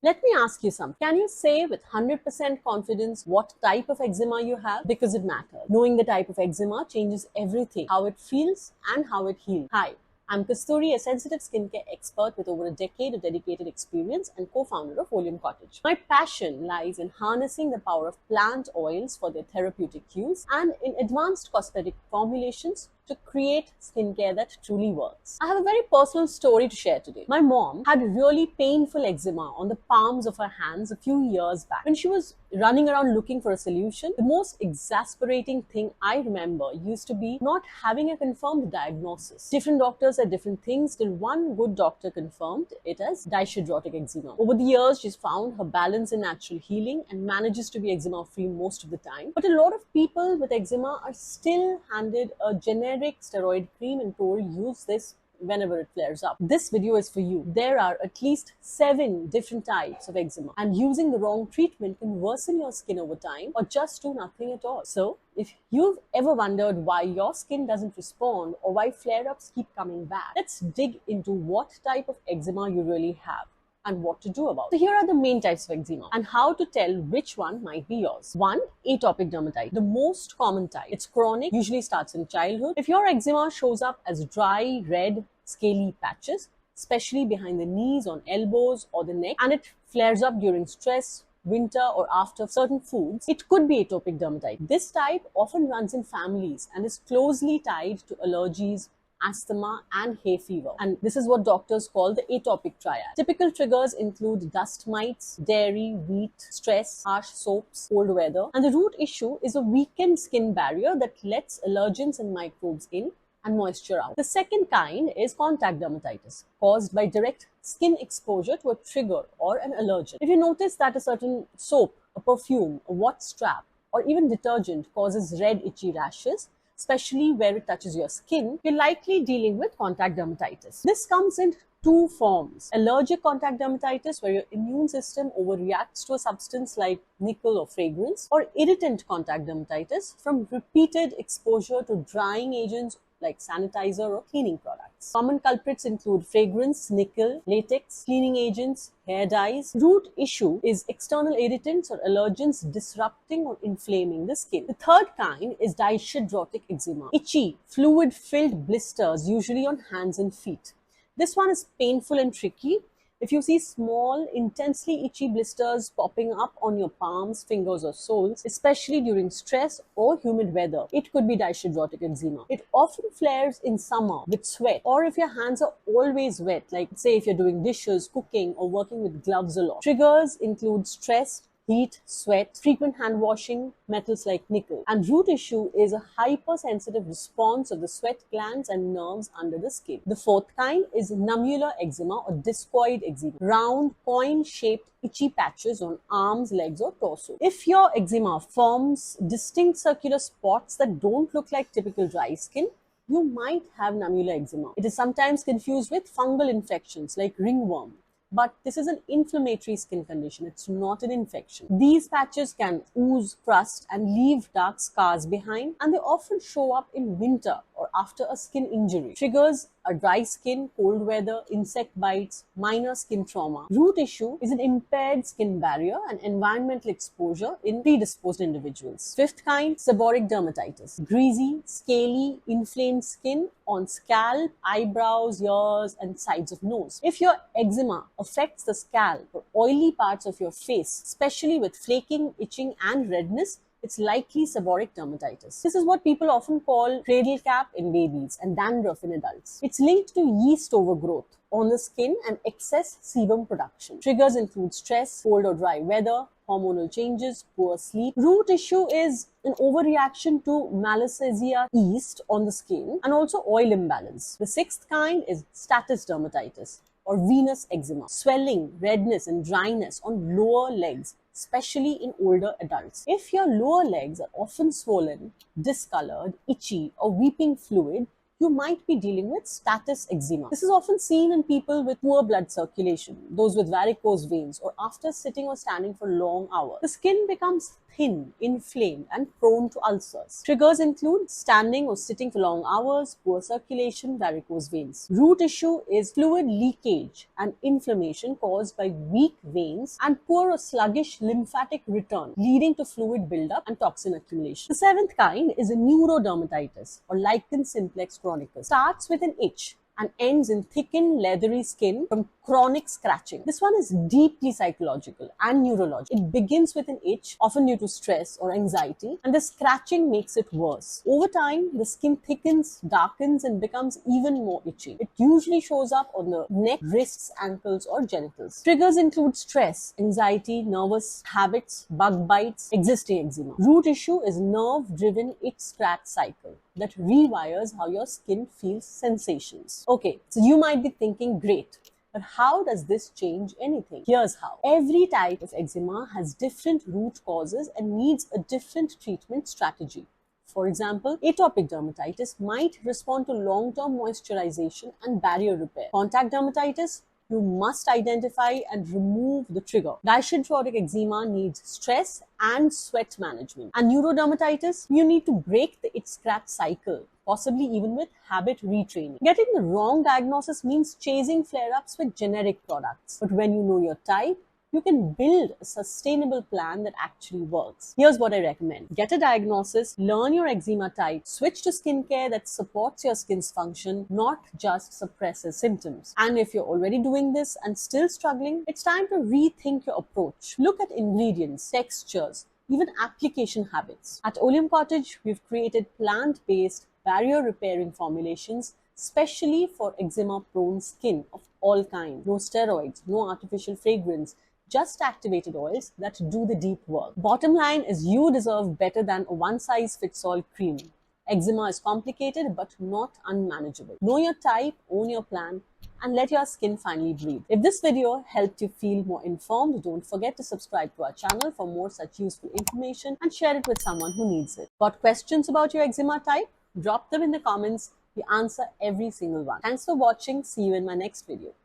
Let me ask you something. Can you say with 100% confidence what type of eczema you have? Because it matters. Knowing the type of eczema changes everything, how it feels and how it heals. Hi, I'm Kasturi, a sensitive skincare expert with over a decade of dedicated experience and co-founder of Oleum Cottage. My passion lies in harnessing the power of plant oils for their therapeutic use and in advanced cosmetic formulations to create skincare that truly works. I have a very personal story to share today. My mom had really painful eczema on the palms of her hands a few years back. When she was running around looking for a solution, the most exasperating thing I remember used to be not having a confirmed diagnosis. Different doctors said different things till one good doctor confirmed it as dihydrotic eczema. Over the years, she's found her balance in natural healing and manages to be eczema free most of the time. But a lot of people with eczema are still handed a generic steroid cream and told use this whenever it flares up. This video is for you. There are at least 7 different types of eczema, and using the wrong treatment can worsen your skin over time or just do nothing at all. So, if you've ever wondered why your skin doesn't respond or why flare-ups keep coming back, let's dig into what type of eczema you really have and what to do about it. So here are the main types of eczema and how to tell which one might be yours. 1. Atopic dermatitis. The most common type. It's chronic, usually starts in childhood. If your eczema shows up as dry, red, scaly patches, especially behind the knees, on elbows or the neck, and it flares up during stress, winter or after certain foods, it could be atopic dermatitis. This type often runs in families and is closely tied to allergies, asthma and hay fever, and this is what doctors call the atopic triad. Typical triggers include dust mites, dairy, wheat, stress, harsh soaps, cold weather, and the root issue is a weakened skin barrier that lets allergens and microbes in and moisture out. The second kind is contact dermatitis, caused by direct skin exposure to a trigger or an allergen. If you notice that a certain soap, a perfume, a watch strap, or even detergent causes red itchy rashes, especially where it touches your skin, you're likely dealing with contact dermatitis. This comes in 2 forms. Allergic contact dermatitis, where your immune system overreacts to a substance like nickel or fragrance, or irritant contact dermatitis from repeated exposure to drying agents like sanitizer or cleaning products. Common culprits include fragrance, nickel, latex, cleaning agents, hair dyes. Root issue is external irritants or allergens disrupting or inflaming the skin. The third kind is dihydrotic eczema. Itchy, fluid-filled blisters, usually on hands and feet. This one is painful and tricky. If you see small, intensely itchy blisters popping up on your palms, fingers or soles, especially during stress or humid weather, it could be dihydrotic eczema. It often flares in summer with sweat, or if your hands are always wet, like say if you're doing dishes, cooking or working with gloves a lot. Triggers include stress, heat, sweat, frequent hand washing, metals like nickel. And root issue is a hypersensitive response of the sweat glands and nerves under the skin. The fourth kind is nummular eczema or discoid eczema. Round, coin-shaped itchy patches on arms, legs or torso. If your eczema forms distinct circular spots that don't look like typical dry skin, you might have nummular eczema. It is sometimes confused with fungal infections like ringworm. But this is an inflammatory skin condition. It's not an infection. These patches can ooze, crust, and leave dark scars behind, and they often show up in winter or after a skin injury. Triggers are dry skin, cold weather, insect bites, minor skin trauma. Root issue is an impaired skin barrier and environmental exposure in predisposed individuals. Fifth kind, seborrheic dermatitis. Greasy, scaly, inflamed skin on scalp, eyebrows, ears, and sides of nose. If your eczema affects the scalp or oily parts of your face, especially with flaking, itching, and redness, it's likely seborrheic dermatitis. This is what people often call cradle cap in babies and dandruff in adults. It's linked to yeast overgrowth on the skin and excess sebum production. Triggers include stress, cold or dry weather, hormonal changes, poor sleep. Root issue is an overreaction to Malassezia yeast on the skin and also oil imbalance. The sixth kind is statice dermatitis or venous eczema. Swelling, redness and dryness on lower legs, especially in older adults. If your lower legs are often swollen, discolored, itchy or weeping fluid, you might be dealing with status eczema. This is often seen in people with poor blood circulation, those with varicose veins, or after sitting or standing for long hours. The skin becomes thin, inflamed, and prone to ulcers. Triggers include standing or sitting for long hours, poor circulation, varicose veins. Root issue is fluid leakage and inflammation caused by weak veins and poor or sluggish lymphatic return, leading to fluid buildup and toxin accumulation. The seventh kind is a neurodermatitis, or lichen simplex chronicus. Starts with an itch and ends in thickened, leathery skin from chronic scratching. This one is deeply psychological and neurological. It begins with an itch, often due to stress or anxiety, and the scratching makes it worse. Over time, the skin thickens, darkens, and becomes even more itchy. It usually shows up on the neck, wrists, ankles, or genitals. Triggers include stress, anxiety, nervous habits, bug bites, existing eczema. Root issue is nerve-driven itch-scratch cycle that rewires how your skin feels sensations. Okay, so you might be thinking, great, but how does this change anything? Here's how. Every type of eczema has different root causes and needs a different treatment strategy. For example, atopic dermatitis might respond to long-term moisturization and barrier repair. Contact dermatitis, you must identify and remove the trigger. Dysynthrotic eczema needs stress and sweat management. And neurodermatitis, you need to break the itch-scratch cycle, possibly even with habit retraining. Getting the wrong diagnosis means chasing flare-ups with generic products. But when you know your type, you can build a sustainable plan that actually works. Here's what I recommend. Get a diagnosis, learn your eczema type, switch to skincare that supports your skin's function, not just suppresses symptoms. And if you're already doing this and still struggling, it's time to rethink your approach. Look at ingredients, textures, even application habits. At Oleum Cottage, we've created plant-based, barrier-repairing formulations specially for eczema-prone skin of all kinds. No steroids, no artificial fragrance, just activated oils that do the deep work. Bottom line is you deserve better than a one-size-fits-all cream. Eczema is complicated but not unmanageable. Know your type, own your plan, and let your skin finally breathe. If this video helped you feel more informed, don't forget to subscribe to our channel for more such useful information and share it with someone who needs it. Got questions about your eczema type? Drop them in the comments. We answer every single one. Thanks for watching. See you in my next video.